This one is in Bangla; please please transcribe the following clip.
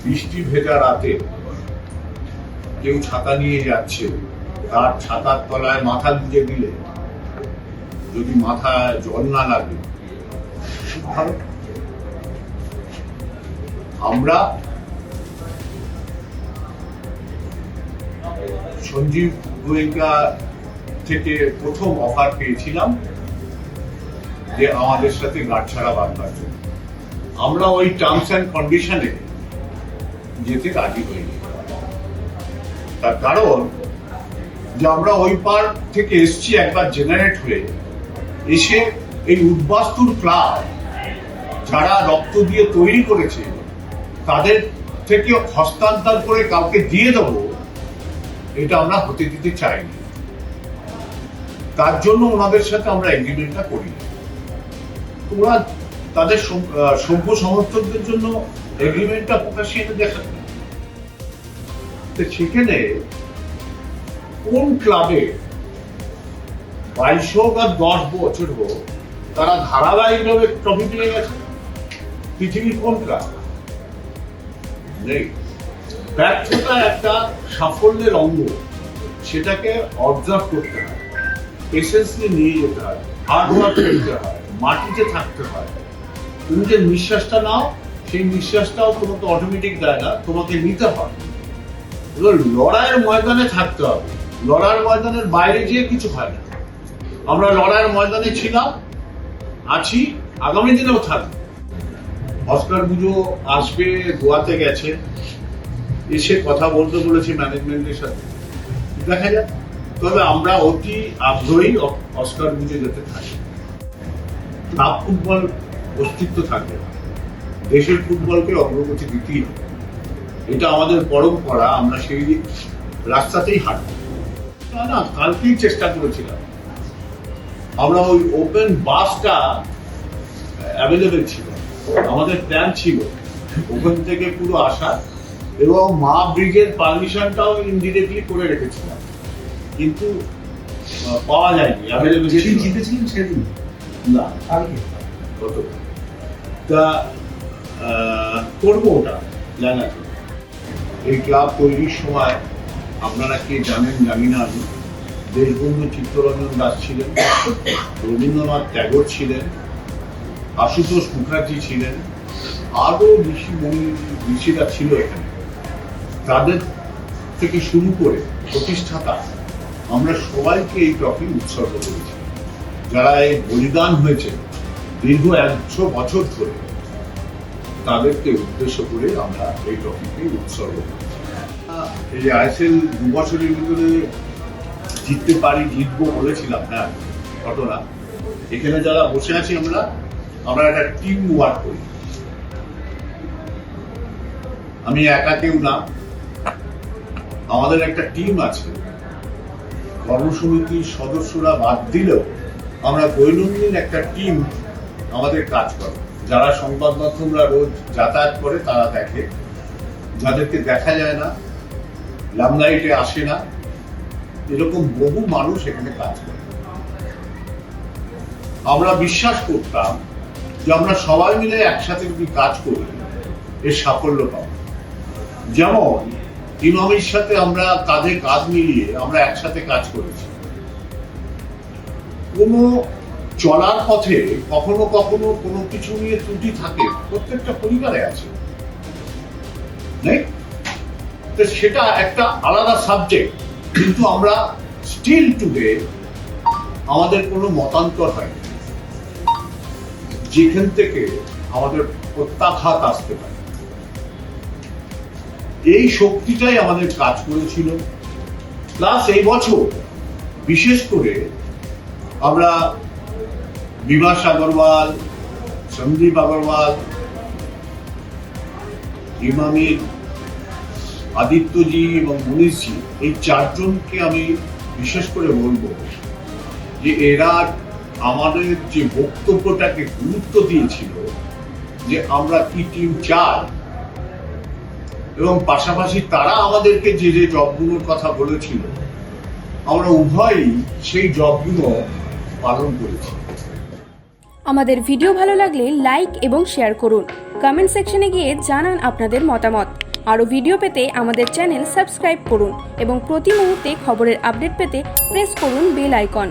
বৃষ্টি ভেজা রাতে কেউ ছাতা নিয়ে যাচ্ছে, তার ছাতার তলায় মাথা গুঁজে দিলে যদি মাথায় জল না লাগে ভালো। আমরা সঞ্জীব গোয়েঙ্কা থেকে প্রথম অফার পেয়েছিলাম যে আমাদের সাথে গাঁটছড়া বাঁধবার জন্য। আমরা ওই টার্মস অ্যান্ড কন্ডিশনে যেতে রাজি হইনি। তার কারণ যে আমরা ওই পার থেকে এসছি একবার জেনারেট হয়ে, এসে এই উদ্বাস্তুর ক্লাব যারা রক্ত দিয়ে তৈরি করেছে তাদের থেকে হস্তান্তর করে কাউকে দিয়ে দেবো, এটা আমরা হতে দিতে চাইনি। তার জন্য ওনাদের সাথে আমরা এগ্রিমেন্টটা করি। ওরা তাদের সভ্য সমর্থকদের জন্য এগ্রিমেন্টটা প্রকাশ্যে এনে দেখা। সেখানে কোন ক্লাবে 22 হোক আর 10 বছর হোক তারা ধারাবাহিকভাবে ট্রফি পেয়ে গেছে? পৃথিবীর কোন ক্লাব নেই। ব্যর্থতা একটা সাফল্যের অঙ্গ, সেটাকে অবজার্ভ করতে হয়, পেশেন্সলি নিয়ে যেতে হয়, হার্ড ওয়ার্ক করতে হয়, মাটিতে থাকতে হয়। তুমি যে নিঃশ্বাসটা নাও, সেই নিঃশ্বাসটাও তোমাকে অটোমেটিক দেয় না, তোমাকে নিতে হয়। লড়াইয়ের ময়দানে থাকতে হবে, লড়াইয়ের ময়দানের বাইরে গিয়ে কিছু হয় না। আমরা লড়াইয়ের ময়দানে ছিলাম, আছি, আগামী দিনেও থাকবো। অস্কার বুজো আসবে, গোয়াতে গেছে, এসে কথা বলতে বলেছে ম্যানেজমেন্টের সাথে, দেখা যাক। তবে আমরা অতি আগ্রহী অস্কার বুঝে যেতে থাকি। ক্লাব ফুটবল অস্তিত্ব থাকবে, দেশের ফুটবলকে অগ্রগতি দিতেই হবে, এটা আমাদের পরম্পরা। আমরা সেই রাস্তাতেই হাঁটব। না, কালকেই চেষ্টা করেছিলাম, আমরা ওই ওপেন বাসটা অ্যাভেলেবেল ছিল, আমাদের প্ল্যান ছিল ওখান থেকে পুরো আসা, এবং মা ব্রিজের পারমিশনটাও ইনডিরেক্টলি করে রেখেছিলাম, কিন্তু পাওয়া যায়নি। অ্যাভেলেবেল যেদিন জিতেছিলেন সেদিন না, কত তা করবো ওটা জানা। এই ক্লাব তৈরির সময় আপনারা কে জানেন জানি না, আমি দেশবন্ধু চিত্তরঞ্জন দাস ছিলেন, রবীন্দ্রনাথ ট্যাগর ছিলেন, আশুতোষ মুখার্জি ছিলেন, আরো ঋষিরা ছিল এখানে। তাদের থেকে শুরু করে প্রতিষ্ঠাতা আমরা সবাইকে এই ট্রফি উৎসর্গ করেছি। যারা এই বলিদান হয়েছে দীর্ঘ 100 বছর ধরে, তাদেরকে উদ্দেশ্য করে আমরা এই ট্রফিকে উৎসর্গ করি। এই আইএসএল 2 বছরের ভিতরে জিততে পারি, জিতবো বলেছিলাম। হ্যাঁ, ঘটনা এখানে যারা বসে আছি আমরা একটা টিম ওয়ার্ক করি। আমি একা কেউ না, আমাদের একটা টিম আছে। কর্মসমিতির সদস্যরা বাদ দিলেও আমরা দৈনন্দিন একটা টিম আমাদের কাজ করে। যারা সংবাদ মাধ্যমরা রোজ যাতায়াত করে তারা দেখে, যাদেরকে দেখা যায় না, লামলাইটে আসে না, এরকম বহু মানুষ এখানে কাজ করে। আমরা বিশ্বাস করতাম যে আমরা সবাই মিলে একসাথে যদি কাজ করি এর সাফল্য পাব। যেমন ইমামের সাথে আমরা কাঁধে কাঁধ মিলিয়ে আমরা একসাথে কাজ করেছি। কোনো চলার পথে কখনো কখনো কোনো কিছু নিয়ে ত্রুটি থাকে, প্রত্যেকটা পরিবারে আছে, তো সেটা একটা আলাদা সাবজেক্ট। কিন্তু আমরা স্টিল টুডে আমাদের কোনো মতান্তর হয় না, যেখান থেকে আমাদের প্রত্যাঘাত আসতে পারে। এই শক্তিটাই আমাদের কাজ করেছিল। প্লাস এই বছর বিশেষ করে আমরা বিভাস আগরওয়াল, সন্দীপ আগরওয়াল, ইমামির, আদিত্যজি এবং মনীষজি, এই 4 জনকে আমি বিশেষ করে বলবো যে এরা আমাদের যে বক্তব্যটাকে গুরুত্ব দিয়েছিল যে আমরা কি টিম চাই, এবং পাশাপাশি তারা আমাদেরকে যে যে জবগুলোর কথা বলেছিল আমরা উভয়ই সেই জবগুলো পালন করেছি। আমাদের ভিডিও ভালো লাগলে লাইক এবং শেয়ার করুন। কমেন্ট সেকশনে গিয়ে জানান আপনাদের মতামত। আরও ভিডিও পেতে আমাদের চ্যানেল সাবস্ক্রাইব করুন এবং প্রতি মুহূর্তে খবরের আপডেট পেতে প্রেস করুন বেল আইকন।